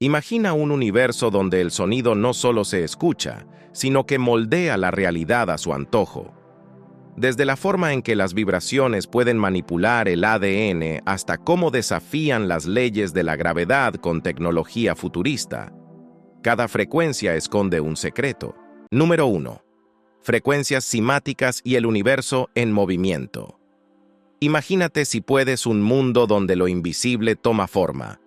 Imagina un universo donde el sonido no solo se escucha, sino que moldea la realidad a su antojo. Desde la forma en que las vibraciones pueden manipular el ADN hasta cómo desafían las leyes de la gravedad con tecnología futurista. Cada frecuencia esconde un secreto. Número 1. Frecuencias cimáticas y el universo en movimiento. Imagínate, si puedes, un mundo donde lo invisible toma forma,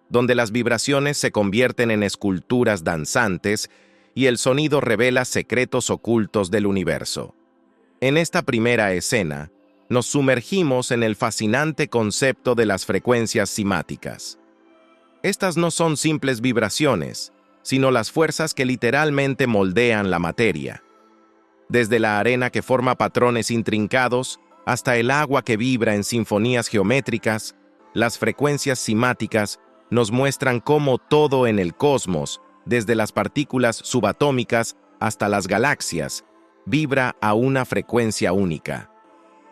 donde las vibraciones se convierten en esculturas danzantes y el sonido revela secretos ocultos del universo. En esta primera escena, nos sumergimos en el fascinante concepto de las frecuencias cimáticas. Estas no son simples vibraciones, sino las fuerzas que literalmente moldean la materia. Desde la arena que forma patrones intrincados hasta el agua que vibra en sinfonías geométricas, las frecuencias cimáticas nos muestran cómo todo en el cosmos, desde las partículas subatómicas hasta las galaxias, vibra a una frecuencia única.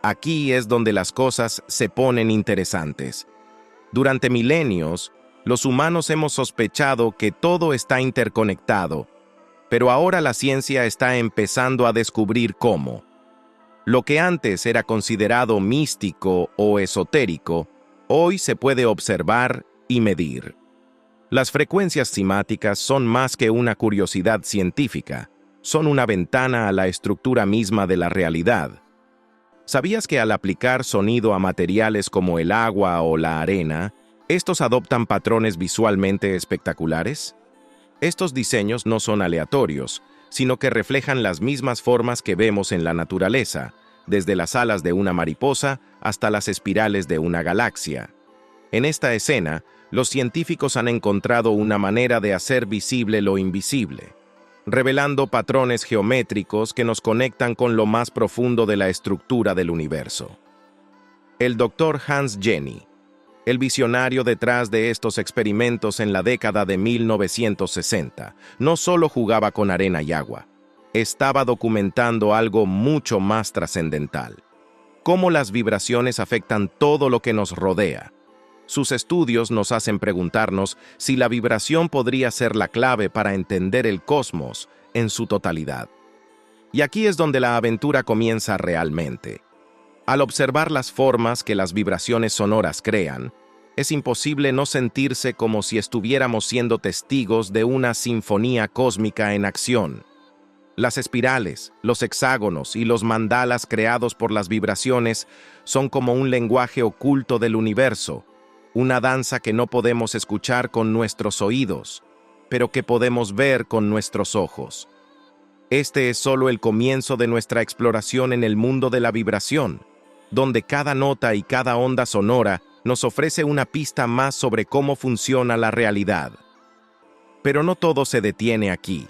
Aquí es donde las cosas se ponen interesantes. Durante milenios, los humanos hemos sospechado que todo está interconectado, pero ahora la ciencia está empezando a descubrir cómo. Lo que antes era considerado místico o esotérico, hoy se puede observar y medir. Las frecuencias cimáticas son más que una curiosidad científica, son una ventana a la estructura misma de la realidad. ¿Sabías que al aplicar sonido a materiales como el agua o la arena, estos adoptan patrones visualmente espectaculares? Estos diseños no son aleatorios, sino que reflejan las mismas formas que vemos en la naturaleza, desde las alas de una mariposa hasta las espirales de una galaxia. En esta escena, los científicos han encontrado una manera de hacer visible lo invisible, revelando patrones geométricos que nos conectan con lo más profundo de la estructura del universo. El Dr. Hans Jenny, el visionario detrás de estos experimentos en la década de 1960, no solo jugaba con arena y agua, estaba documentando algo mucho más trascendental: cómo las vibraciones afectan todo lo que nos rodea. Sus estudios nos hacen preguntarnos si la vibración podría ser la clave para entender el cosmos en su totalidad. Y aquí es donde la aventura comienza realmente. Al observar las formas que las vibraciones sonoras crean, es imposible no sentirse como si estuviéramos siendo testigos de una sinfonía cósmica en acción. Las espirales, los hexágonos y los mandalas creados por las vibraciones son como un lenguaje oculto del universo, una danza que no podemos escuchar con nuestros oídos, pero que podemos ver con nuestros ojos. Este es solo el comienzo de nuestra exploración en el mundo de la vibración, donde cada nota y cada onda sonora nos ofrece una pista más sobre cómo funciona la realidad. Pero no todo se detiene aquí.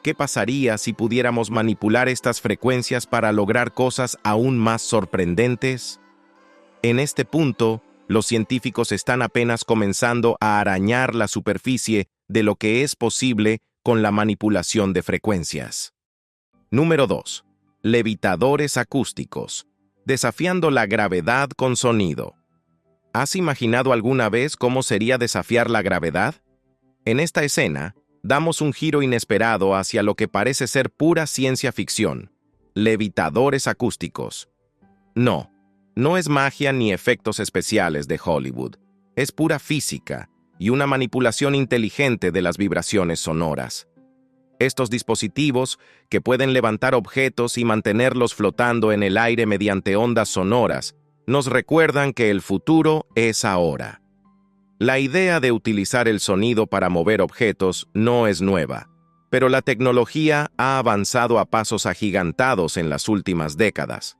¿Qué pasaría si pudiéramos manipular estas frecuencias para lograr cosas aún más sorprendentes? En este punto, los científicos están apenas comenzando a arañar la superficie de lo que es posible con la manipulación de frecuencias. Número 2. Levitadores acústicos. Desafiando la gravedad con sonido. ¿Has imaginado alguna vez cómo sería desafiar la gravedad? En esta escena, damos un giro inesperado hacia lo que parece ser pura ciencia ficción: levitadores acústicos. No es magia ni efectos especiales de Hollywood. Es pura física y una manipulación inteligente de las vibraciones sonoras. Estos dispositivos, que pueden levantar objetos y mantenerlos flotando en el aire mediante ondas sonoras, nos recuerdan que el futuro es ahora. La idea de utilizar el sonido para mover objetos no es nueva, pero la tecnología ha avanzado a pasos agigantados en las últimas décadas.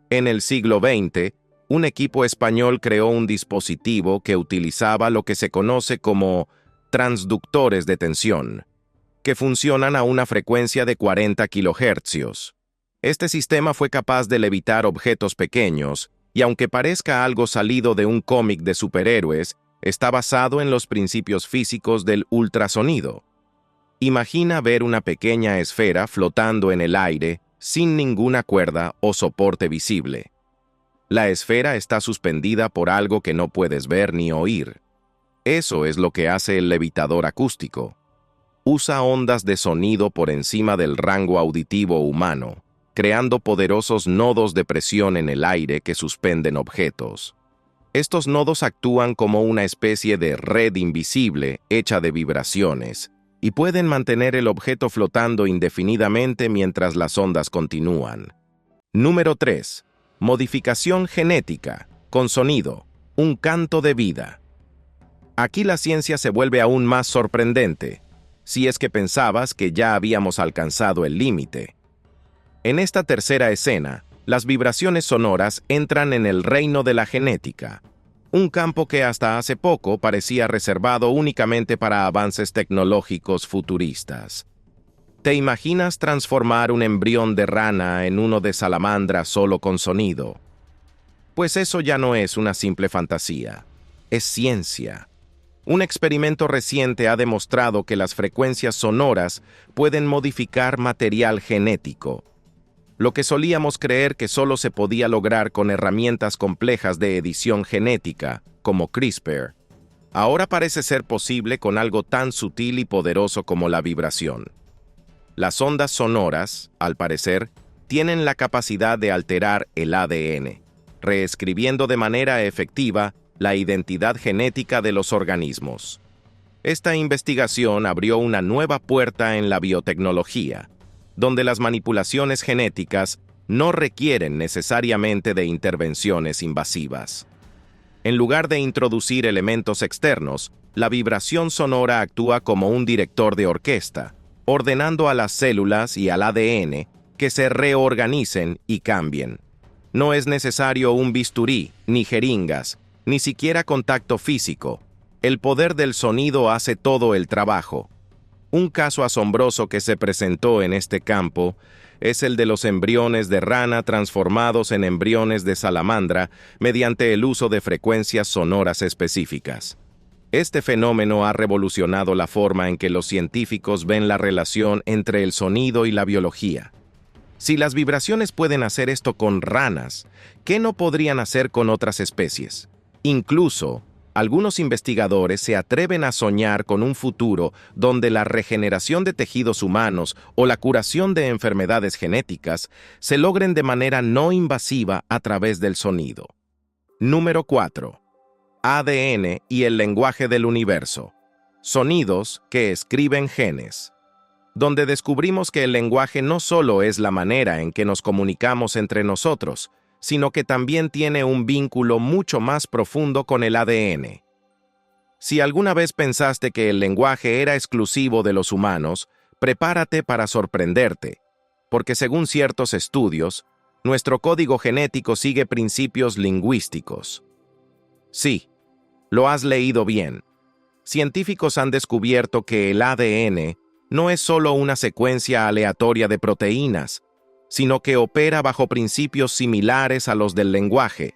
En el siglo XX, un equipo español creó un dispositivo que utilizaba lo que se conoce como transductores de tensión, que funcionan a una frecuencia de 40 kHz. Este sistema fue capaz de levitar objetos pequeños, y aunque parezca algo salido de un cómic de superhéroes, está basado en los principios físicos del ultrasonido. Imagina ver una pequeña esfera flotando en el aire sin ninguna cuerda o soporte visible. La esfera está suspendida por algo que no puedes ver ni oír. Eso es lo que hace el levitador acústico. Usa ondas de sonido por encima del rango auditivo humano, creando poderosos nodos de presión en el aire que suspenden objetos. Estos nodos actúan como una especie de red invisible hecha de vibraciones y pueden mantener el objeto flotando indefinidamente mientras las ondas continúan. Número 3. Modificación genética, con sonido, un canto de vida. Aquí la ciencia se vuelve aún más sorprendente, si es que pensabas que ya habíamos alcanzado el límite. En esta tercera escena, las vibraciones sonoras entran en el reino de la genética, un campo que hasta hace poco parecía reservado únicamente para avances tecnológicos futuristas. ¿Te imaginas transformar un embrión de rana en uno de salamandra solo con sonido? Pues eso ya no es una simple fantasía, es ciencia. Un experimento reciente ha demostrado que las frecuencias sonoras pueden modificar material genético. Lo que solíamos creer que solo se podía lograr con herramientas complejas de edición genética, como CRISPR, ahora parece ser posible con algo tan sutil y poderoso como la vibración. Las ondas sonoras, al parecer, tienen la capacidad de alterar el ADN, reescribiendo de manera efectiva la identidad genética de los organismos. Esta investigación abrió una nueva puerta en la biotecnología, donde las manipulaciones genéticas no requieren necesariamente de intervenciones invasivas. En lugar de introducir elementos externos, la vibración sonora actúa como un director de orquesta, ordenando a las células y al ADN que se reorganicen y cambien. No es necesario un bisturí, ni jeringas, ni siquiera contacto físico. El poder del sonido hace todo el trabajo. Un caso asombroso que se presentó en este campo es el de los embriones de rana transformados en embriones de salamandra mediante el uso de frecuencias sonoras específicas. Este fenómeno ha revolucionado la forma en que los científicos ven la relación entre el sonido y la biología. Si las vibraciones pueden hacer esto con ranas, ¿qué no podrían hacer con otras especies? Incluso, algunos investigadores se atreven a soñar con un futuro donde la regeneración de tejidos humanos o la curación de enfermedades genéticas se logren de manera no invasiva a través del sonido. Número 4. ADN y el lenguaje del universo. Sonidos que escriben genes. Donde descubrimos que el lenguaje no solo es la manera en que nos comunicamos entre nosotros, sino que también tiene un vínculo mucho más profundo con el ADN. Si alguna vez pensaste que el lenguaje era exclusivo de los humanos, prepárate para sorprenderte, porque según ciertos estudios, nuestro código genético sigue principios lingüísticos. Sí, lo has leído bien. Científicos han descubierto que el ADN no es solo una secuencia aleatoria de proteínas, sino que opera bajo principios similares a los del lenguaje.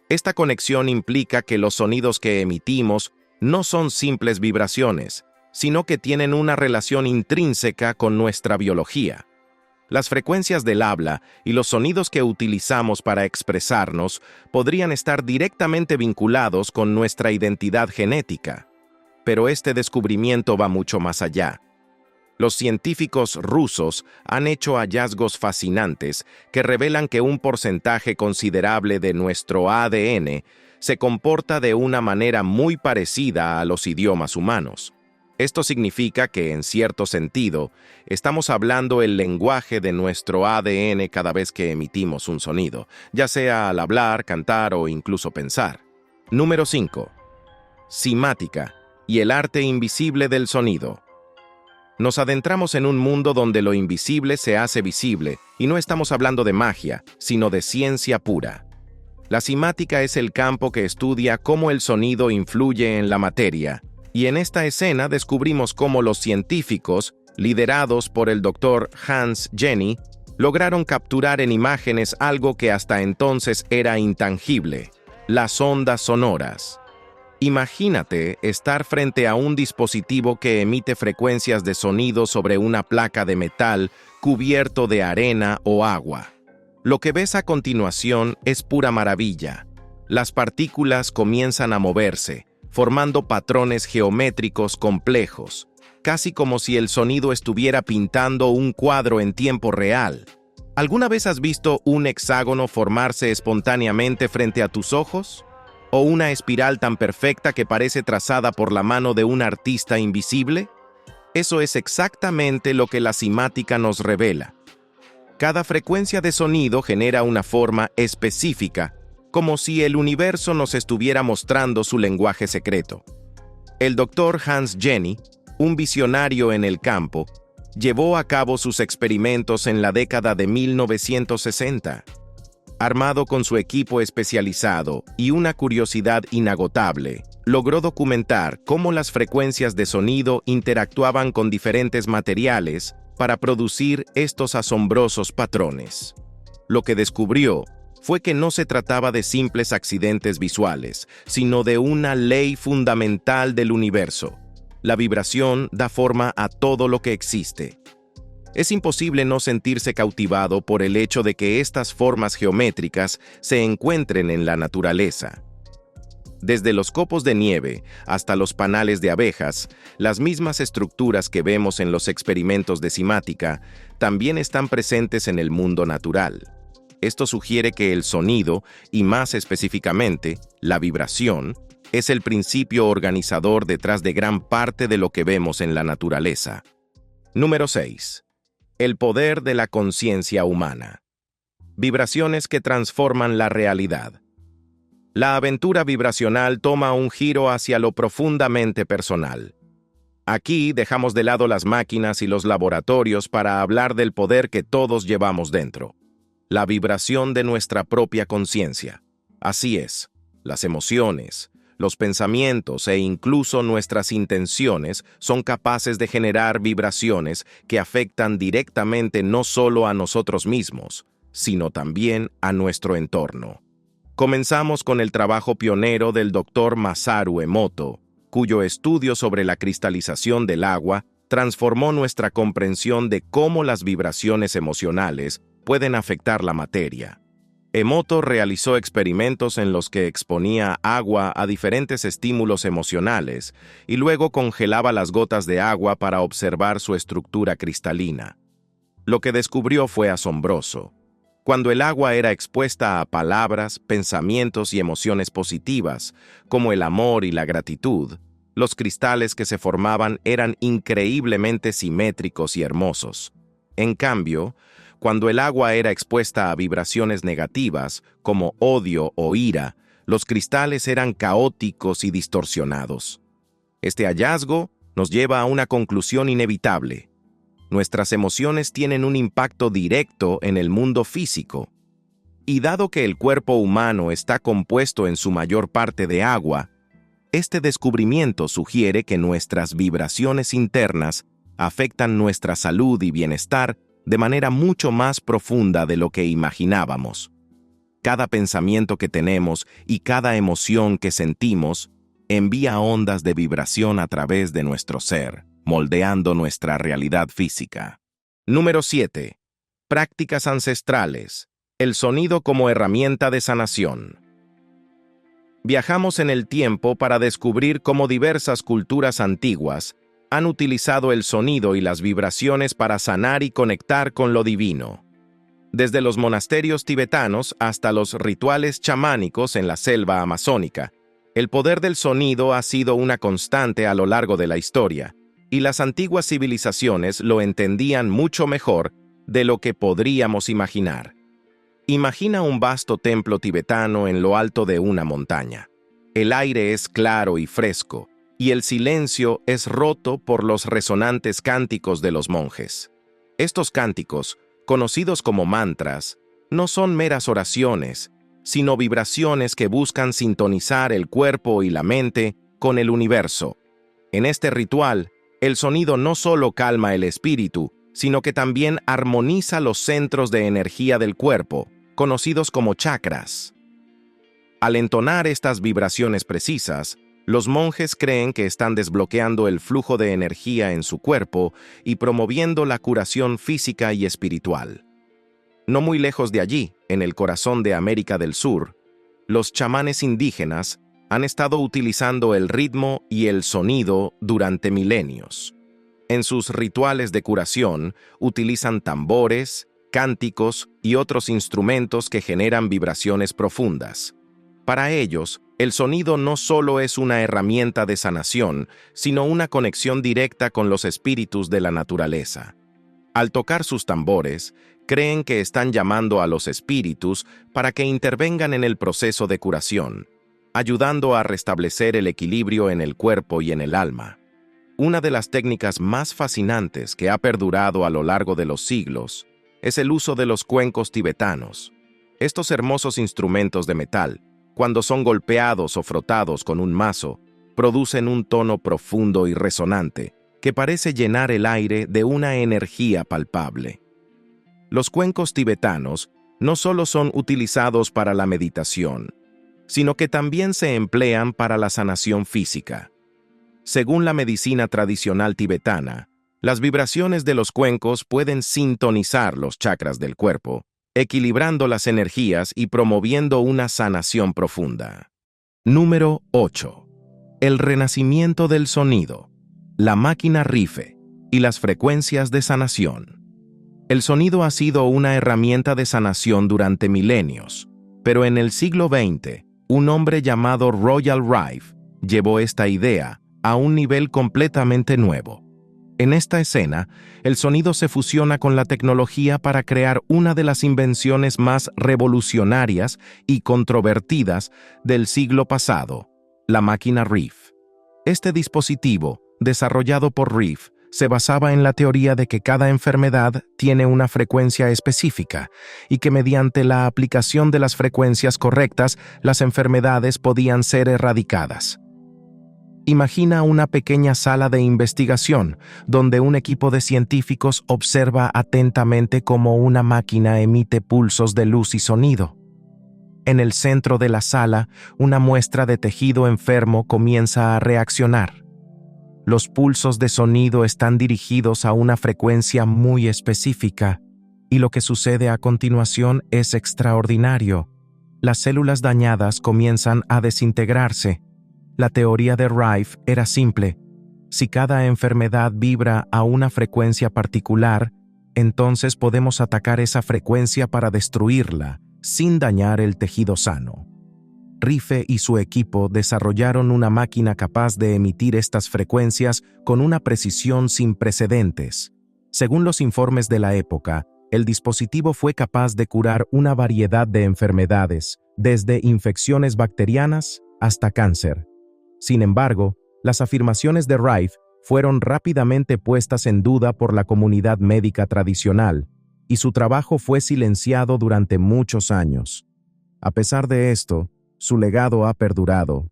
Esta conexión implica que los sonidos que emitimos no son simples vibraciones, sino que tienen una relación intrínseca con nuestra biología. Las frecuencias del habla y los sonidos que utilizamos para expresarnos podrían estar directamente vinculados con nuestra identidad genética. Pero este descubrimiento va mucho más allá. Los científicos rusos han hecho hallazgos fascinantes que revelan que un porcentaje considerable de nuestro ADN se comporta de una manera muy parecida a los idiomas humanos. Esto significa que, en cierto sentido, estamos hablando el lenguaje de nuestro ADN cada vez que emitimos un sonido, ya sea al hablar, cantar o incluso pensar. Número 5. Simática y el arte invisible del sonido. Nos adentramos en un mundo donde lo invisible se hace visible, y no estamos hablando de magia, sino de ciencia pura. La simática es el campo que estudia cómo el sonido influye en la materia, y en esta escena descubrimos cómo los científicos, liderados por el Dr. Hans Jenny, lograron capturar en imágenes algo que hasta entonces era intangible: las ondas sonoras. Imagínate estar frente a un dispositivo que emite frecuencias de sonido sobre una placa de metal cubierto de arena o agua. Lo que ves a continuación es pura maravilla. Las partículas comienzan a moverse, formando patrones geométricos complejos, casi como si el sonido estuviera pintando un cuadro en tiempo real. ¿Alguna vez has visto un hexágono formarse espontáneamente frente a tus ojos? ¿O una espiral tan perfecta que parece trazada por la mano de un artista invisible? Eso es exactamente lo que la cimática nos revela. Cada frecuencia de sonido genera una forma específica, como si el universo nos estuviera mostrando su lenguaje secreto. El Dr. Hans Jenny, un visionario en el campo, llevó a cabo sus experimentos en la década de 1960. Armado con su equipo especializado y una curiosidad inagotable, logró documentar cómo las frecuencias de sonido interactuaban con diferentes materiales para producir estos asombrosos patrones. Lo que descubrió fue que no se trataba de simples accidentes visuales, sino de una ley fundamental del universo. La vibración da forma a todo lo que existe. Es imposible no sentirse cautivado por el hecho de que estas formas geométricas se encuentren en la naturaleza. Desde los copos de nieve hasta los panales de abejas, las mismas estructuras que vemos en los experimentos de cimática también están presentes en el mundo natural. Esto sugiere que el sonido, y más específicamente, la vibración, es el principio organizador detrás de gran parte de lo que vemos en la naturaleza. Número 6. El poder de la conciencia humana. Vibraciones que transforman la realidad. La aventura vibracional toma un giro hacia lo profundamente personal. Aquí dejamos de lado las máquinas y los laboratorios para hablar del poder que todos llevamos dentro. La vibración de nuestra propia conciencia. Así es, las emociones, los pensamientos e incluso nuestras intenciones son capaces de generar vibraciones que afectan directamente no solo a nosotros mismos, sino también a nuestro entorno. Comenzamos con el trabajo pionero del Dr. Masaru Emoto, cuyo estudio sobre la cristalización del agua transformó nuestra comprensión de cómo las vibraciones emocionales pueden afectar la materia. Emoto realizó experimentos en los que exponía agua a diferentes estímulos emocionales y luego congelaba las gotas de agua para observar su estructura cristalina. Lo que descubrió fue asombroso. Cuando el agua era expuesta a palabras, pensamientos y emociones positivas, como el amor y la gratitud, los cristales que se formaban eran increíblemente simétricos y hermosos. En cambio, cuando el agua era expuesta a vibraciones negativas, como odio o ira, los cristales eran caóticos y distorsionados. Este hallazgo nos lleva a una conclusión inevitable. Nuestras emociones tienen un impacto directo en el mundo físico. Y dado que el cuerpo humano está compuesto en su mayor parte de agua, este descubrimiento sugiere que nuestras vibraciones internas afectan nuestra salud y bienestar de manera mucho más profunda de lo que imaginábamos. Cada pensamiento que tenemos y cada emoción que sentimos envía ondas de vibración a través de nuestro ser, moldeando nuestra realidad física. Número 7. Prácticas ancestrales. El sonido como herramienta de sanación. Viajamos en el tiempo para descubrir cómo diversas culturas antiguas han utilizado el sonido y las vibraciones para sanar y conectar con lo divino. Desde los monasterios tibetanos hasta los rituales chamánicos en la selva amazónica, el poder del sonido ha sido una constante a lo largo de la historia, y las antiguas civilizaciones lo entendían mucho mejor de lo que podríamos imaginar. Imagina un vasto templo tibetano en lo alto de una montaña. El aire es claro y fresco, y el silencio es roto por los resonantes cánticos de los monjes. Estos cánticos, conocidos como mantras, no son meras oraciones, sino vibraciones que buscan sintonizar el cuerpo y la mente con el universo. En este ritual, el sonido no solo calma el espíritu, sino que también armoniza los centros de energía del cuerpo, conocidos como chakras. Al entonar estas vibraciones precisas, los monjes creen que están desbloqueando el flujo de energía en su cuerpo y promoviendo la curación física y espiritual. No muy lejos de allí, en el corazón de América del Sur, los chamanes indígenas Han estado utilizando el ritmo y el sonido durante milenios. En sus rituales de curación, utilizan tambores, cánticos y otros instrumentos que generan vibraciones profundas. Para ellos, el sonido no solo es una herramienta de sanación, sino una conexión directa con los espíritus de la naturaleza. Al tocar sus tambores, creen que están llamando a los espíritus para que intervengan en el proceso de curación, ayudando a restablecer el equilibrio en el cuerpo y en el alma. Una de las técnicas más fascinantes que ha perdurado a lo largo de los siglos es el uso de los cuencos tibetanos. Estos hermosos instrumentos de metal, cuando son golpeados o frotados con un mazo, producen un tono profundo y resonante que parece llenar el aire de una energía palpable. Los cuencos tibetanos no solo son utilizados para la meditación, sino que también se emplean para la sanación física. Según la medicina tradicional tibetana, las vibraciones de los cuencos pueden sintonizar los chakras del cuerpo, equilibrando las energías y promoviendo una sanación profunda. Número 8. El renacimiento del sonido, la máquina Rife y las frecuencias de sanación. El sonido ha sido una herramienta de sanación durante milenios, pero en el siglo XX, un hombre llamado Royal Rife llevó esta idea a un nivel completamente nuevo. En esta escena, el sonido se fusiona con la tecnología para crear una de las invenciones más revolucionarias y controvertidas del siglo pasado, la máquina Rife. Este dispositivo, desarrollado por Rife, se basaba en la teoría de que cada enfermedad tiene una frecuencia específica y que mediante la aplicación de las frecuencias correctas, las enfermedades podían ser erradicadas. Imagina una pequeña sala de investigación donde un equipo de científicos observa atentamente cómo una máquina emite pulsos de luz y sonido. En el centro de la sala, una muestra de tejido enfermo comienza a reaccionar. Los pulsos de sonido están dirigidos a una frecuencia muy específica, y lo que sucede a continuación es extraordinario. Las células dañadas comienzan a desintegrarse. La teoría de Rife era simple. Si cada enfermedad vibra a una frecuencia particular, entonces podemos atacar esa frecuencia para destruirla, sin dañar el tejido sano. Rife y su equipo desarrollaron una máquina capaz de emitir estas frecuencias con una precisión sin precedentes. Según los informes de la época, el dispositivo fue capaz de curar una variedad de enfermedades, desde infecciones bacterianas hasta cáncer. Sin embargo, las afirmaciones de Rife fueron rápidamente puestas en duda por la comunidad médica tradicional, y su trabajo fue silenciado durante muchos años. A pesar de esto, su legado ha perdurado,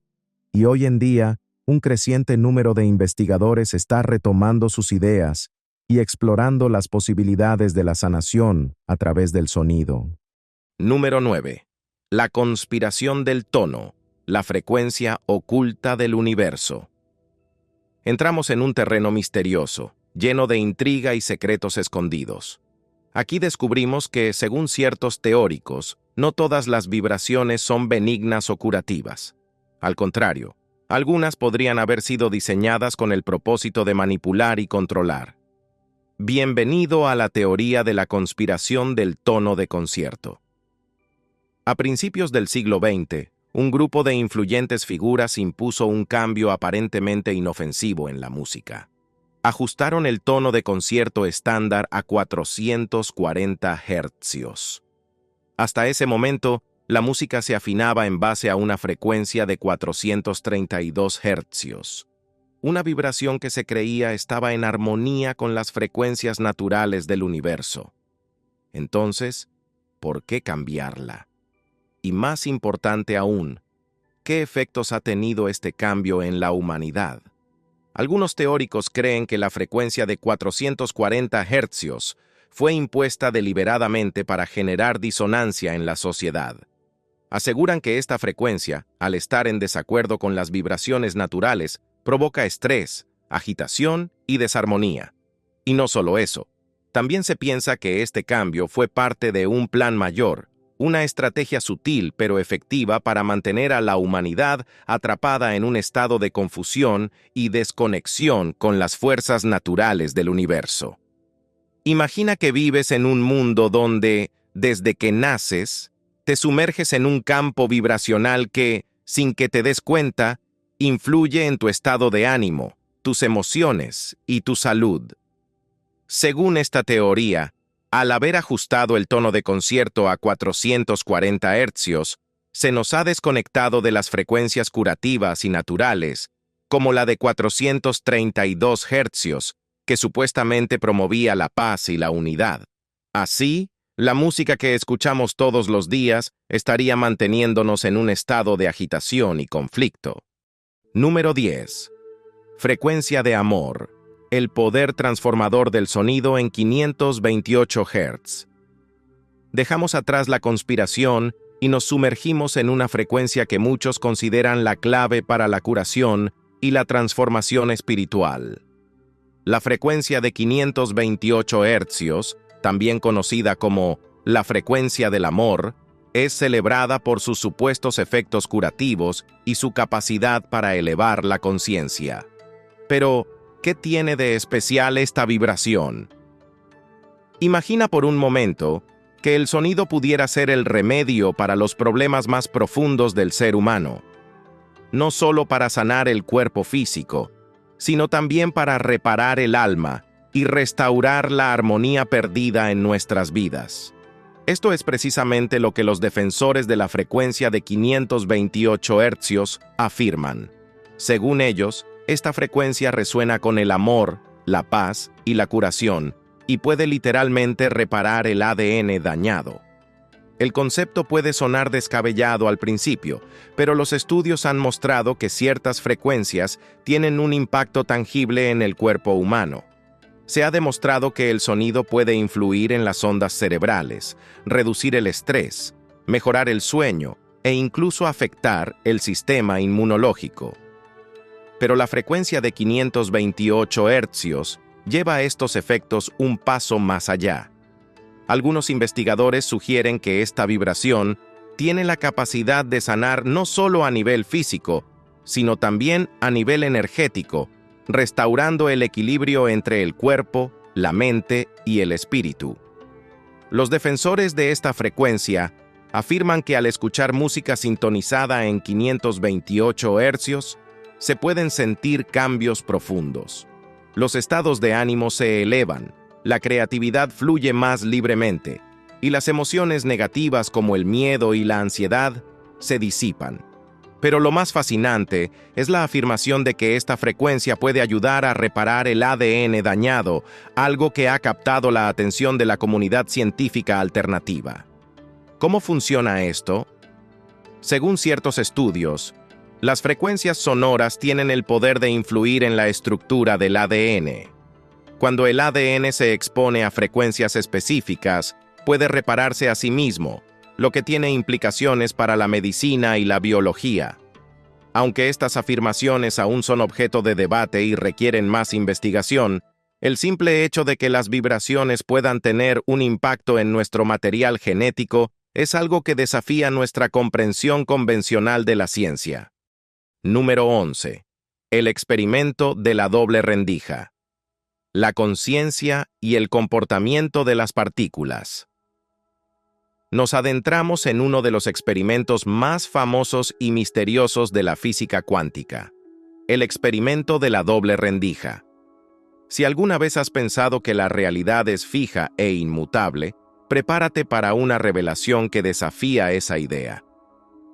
y hoy en día, un creciente número de investigadores está retomando sus ideas y explorando las posibilidades de la sanación a través del sonido. Número 9. La conspiración del tono, la frecuencia oculta del universo. Entramos en un terreno misterioso, lleno de intriga y secretos escondidos. Aquí descubrimos que, según ciertos teóricos, no todas las vibraciones son benignas o curativas. Al contrario, algunas podrían haber sido diseñadas con el propósito de manipular y controlar. Bienvenido a la teoría de la conspiración del tono de concierto. A principios del siglo XX, un grupo de influyentes figuras impuso un cambio aparentemente inofensivo en la música. Ajustaron el tono de concierto estándar a 440 Hz. Hasta ese momento, la música se afinaba en base a una frecuencia de 432 Hz. Una vibración que se creía estaba en armonía con las frecuencias naturales del universo. Entonces, ¿por qué cambiarla? Y más importante aún, ¿qué efectos ha tenido este cambio en la humanidad? Algunos teóricos creen que la frecuencia de 440 Hz fue impuesta deliberadamente para generar disonancia en la sociedad. Aseguran que esta frecuencia, al estar en desacuerdo con las vibraciones naturales, provoca estrés, agitación y desarmonía. Y no solo eso, también se piensa que este cambio fue parte de un plan mayor, una estrategia sutil pero efectiva para mantener a la humanidad atrapada en un estado de confusión y desconexión con las fuerzas naturales del universo. Imagina que vives en un mundo donde, desde que naces, te sumerges en un campo vibracional que, sin que te des cuenta, influye en tu estado de ánimo, tus emociones y tu salud. Según esta teoría, al haber ajustado el tono de concierto a 440 Hz, se nos ha desconectado de las frecuencias curativas y naturales, como la de 432 Hz, que supuestamente promovía la paz y la unidad. Así, la música que escuchamos todos los días estaría manteniéndonos en un estado de agitación y conflicto. Número 10. Frecuencia de amor. El poder transformador del sonido en 528 Hz. Dejamos atrás la conspiración y nos sumergimos en una frecuencia que muchos consideran la clave para la curación y la transformación espiritual. La frecuencia de 528 Hz, también conocida como la frecuencia del amor, es celebrada por sus supuestos efectos curativos y su capacidad para elevar la conciencia. Pero, ¿qué tiene de especial esta vibración? Imagina por un momento que el sonido pudiera ser el remedio para los problemas más profundos del ser humano, no solo para sanar el cuerpo físico, sino también para reparar el alma y restaurar la armonía perdida en nuestras vidas. Esto es precisamente lo que los defensores de la frecuencia de 528 Hz afirman. Según ellos, esta frecuencia resuena con el amor, la paz y la curación, y puede literalmente reparar el ADN dañado. El concepto puede sonar descabellado al principio, pero los estudios han mostrado que ciertas frecuencias tienen un impacto tangible en el cuerpo humano. Se ha demostrado que el sonido puede influir en las ondas cerebrales, reducir el estrés, mejorar el sueño e incluso afectar el sistema inmunológico. Pero la frecuencia de 528 Hz lleva estos efectos un paso más allá. Algunos investigadores sugieren que esta vibración tiene la capacidad de sanar no solo a nivel físico, sino también a nivel energético, restaurando el equilibrio entre el cuerpo, la mente y el espíritu. Los defensores de esta frecuencia afirman que al escuchar música sintonizada en 528 Hz, se pueden sentir cambios profundos. Los estados de ánimo se elevan, la creatividad fluye más libremente, y las emociones negativas como el miedo y la ansiedad se disipan. Pero lo más fascinante es la afirmación de que esta frecuencia puede ayudar a reparar el ADN dañado, algo que ha captado la atención de la comunidad científica alternativa. ¿Cómo funciona esto? Según ciertos estudios, las frecuencias sonoras tienen el poder de influir en la estructura del ADN. Cuando el ADN se expone a frecuencias específicas, puede repararse a sí mismo, lo que tiene implicaciones para la medicina y la biología. Aunque estas afirmaciones aún son objeto de debate y requieren más investigación, el simple hecho de que las vibraciones puedan tener un impacto en nuestro material genético es algo que desafía nuestra comprensión convencional de la ciencia. Número 11. El experimento de la doble rendija. La conciencia y el comportamiento de las partículas. Nos adentramos en uno de los experimentos más famosos y misteriosos de la física cuántica, el experimento de la doble rendija. Si alguna vez has pensado que la realidad es fija e inmutable, prepárate para una revelación que desafía esa idea.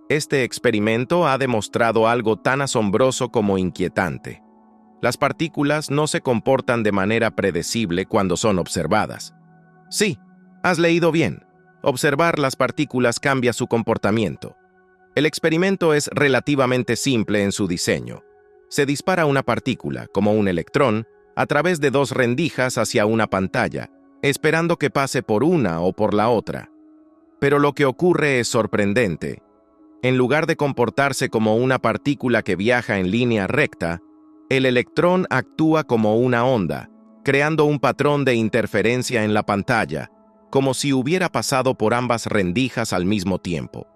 Este experimento ha demostrado algo tan asombroso como inquietante. Las partículas no se comportan de manera predecible cuando son observadas. Sí, has leído bien. Observar las partículas cambia su comportamiento. El experimento es relativamente simple en su diseño. Se dispara una partícula, como un electrón, a través de dos rendijas hacia una pantalla, esperando que pase por una o por la otra. Pero lo que ocurre es sorprendente. En lugar de comportarse como una partícula que viaja en línea recta, el electrón actúa como una onda, creando un patrón de interferencia en la pantalla, como si hubiera pasado por ambas rendijas al mismo tiempo.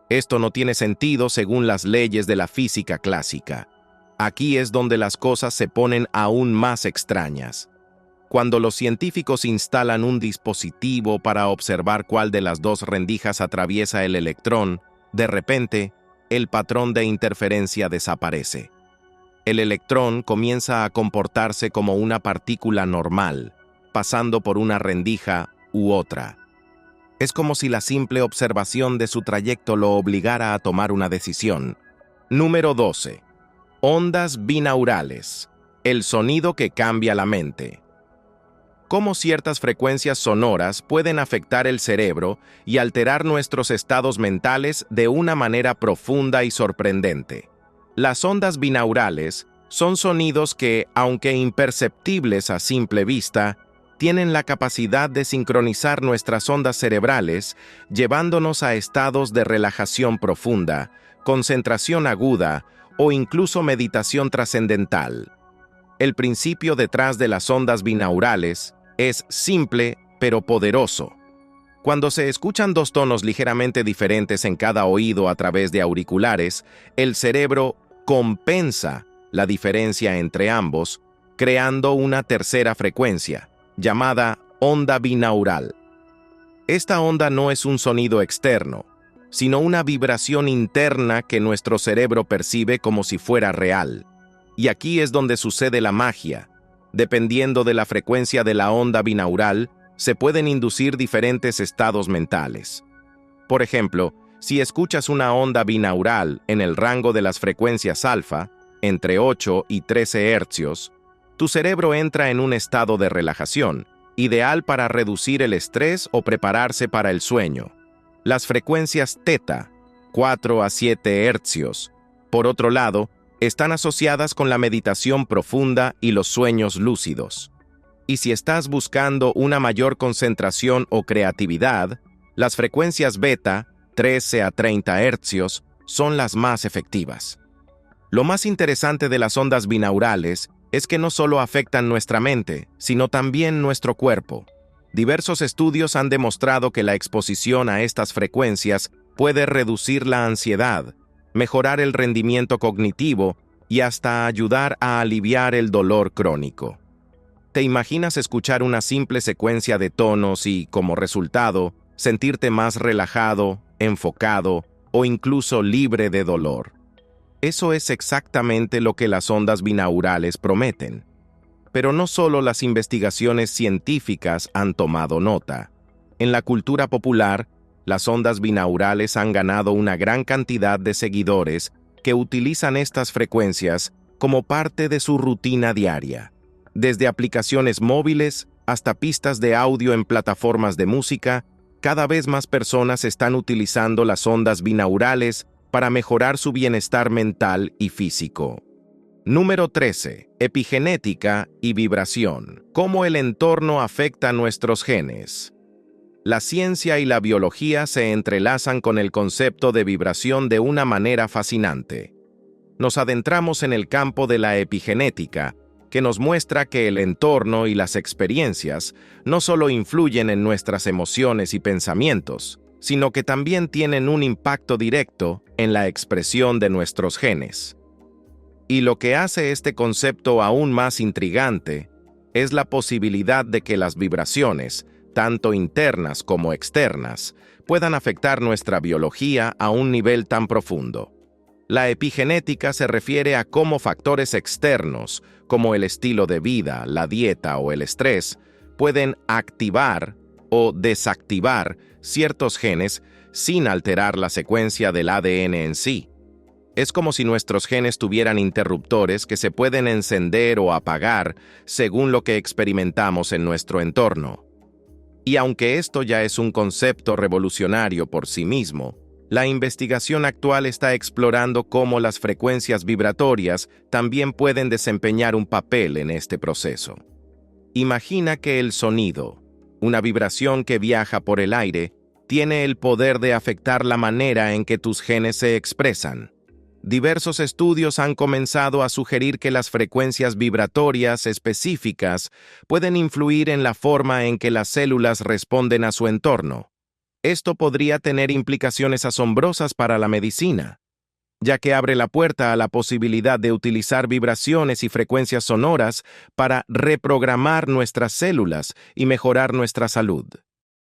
Esto no tiene sentido según las leyes de la física clásica. Aquí es donde las cosas se ponen aún más extrañas. Cuando los científicos instalan un dispositivo para observar cuál de las dos rendijas atraviesa el electrón, de repente, el patrón de interferencia desaparece. El electrón comienza a comportarse como una partícula normal, pasando por una rendija u otra. Es como si la simple observación de su trayecto lo obligara a tomar una decisión. Número 12. Ondas binaurales. El sonido que cambia la mente. Cómo ciertas frecuencias sonoras pueden afectar el cerebro y alterar nuestros estados mentales de una manera profunda y sorprendente. Las ondas binaurales son sonidos que, aunque imperceptibles a simple vista, tienen la capacidad de sincronizar nuestras ondas cerebrales, llevándonos a estados de relajación profunda, concentración aguda o incluso meditación trascendental. El principio detrás de las ondas binaurales es simple pero poderoso. Cuando se escuchan dos tonos ligeramente diferentes en cada oído a través de auriculares, el cerebro compensa la diferencia entre ambos, creando una tercera frecuencia, llamada onda binaural. Esta onda no es un sonido externo, sino una vibración interna que nuestro cerebro percibe como si fuera real. Y aquí es donde sucede la magia. Dependiendo de la frecuencia de la onda binaural, se pueden inducir diferentes estados mentales. Por ejemplo, si escuchas una onda binaural en el rango de las frecuencias alfa, entre 8 y 13 hercios, tu cerebro entra en un estado de relajación, ideal para reducir el estrés o prepararse para el sueño. Las frecuencias teta, 4 a 7 hercios, por otro lado, están asociadas con la meditación profunda y los sueños lúcidos. Y si estás buscando una mayor concentración o creatividad, las frecuencias beta, 13 a 30 hercios, son las más efectivas. Lo más interesante de las ondas binaurales es que no solo afectan nuestra mente, sino también nuestro cuerpo. Diversos estudios han demostrado que la exposición a estas frecuencias puede reducir la ansiedad, mejorar el rendimiento cognitivo y hasta ayudar a aliviar el dolor crónico. ¿Te imaginas escuchar una simple secuencia de tonos y, como resultado, sentirte más relajado, enfocado o incluso libre de dolor? Eso es exactamente lo que las ondas binaurales prometen. Pero no solo las investigaciones científicas han tomado nota. En la cultura popular, las ondas binaurales han ganado una gran cantidad de seguidores que utilizan estas frecuencias como parte de su rutina diaria. Desde aplicaciones móviles hasta pistas de audio en plataformas de música, cada vez más personas están utilizando las ondas binaurales para mejorar su bienestar mental y físico. Número 13. Epigenética y vibración. ¿Cómo el entorno afecta nuestros genes? La ciencia y la biología se entrelazan con el concepto de vibración de una manera fascinante. Nos adentramos en el campo de la epigenética, que nos muestra que el entorno y las experiencias no solo influyen en nuestras emociones y pensamientos, sino que también tienen un impacto directo en la expresión de nuestros genes. Y lo que hace este concepto aún más intrigante es la posibilidad de que las vibraciones, tanto internas como externas, puedan afectar nuestra biología a un nivel tan profundo. La epigenética se refiere a cómo factores externos, como el estilo de vida, la dieta o el estrés, pueden activar o desactivar ciertos genes sin alterar la secuencia del ADN en sí. Es como si nuestros genes tuvieran interruptores que se pueden encender o apagar según lo que experimentamos en nuestro entorno. Y aunque esto ya es un concepto revolucionario por sí mismo, la investigación actual está explorando cómo las frecuencias vibratorias también pueden desempeñar un papel en este proceso. Imagina que el sonido, una vibración que viaja por el aire, tiene el poder de afectar la manera en que tus genes se expresan. Diversos estudios han comenzado a sugerir que las frecuencias vibratorias específicas pueden influir en la forma en que las células responden a su entorno. Esto podría tener implicaciones asombrosas para la medicina, ya que abre la puerta a la posibilidad de utilizar vibraciones y frecuencias sonoras para reprogramar nuestras células y mejorar nuestra salud.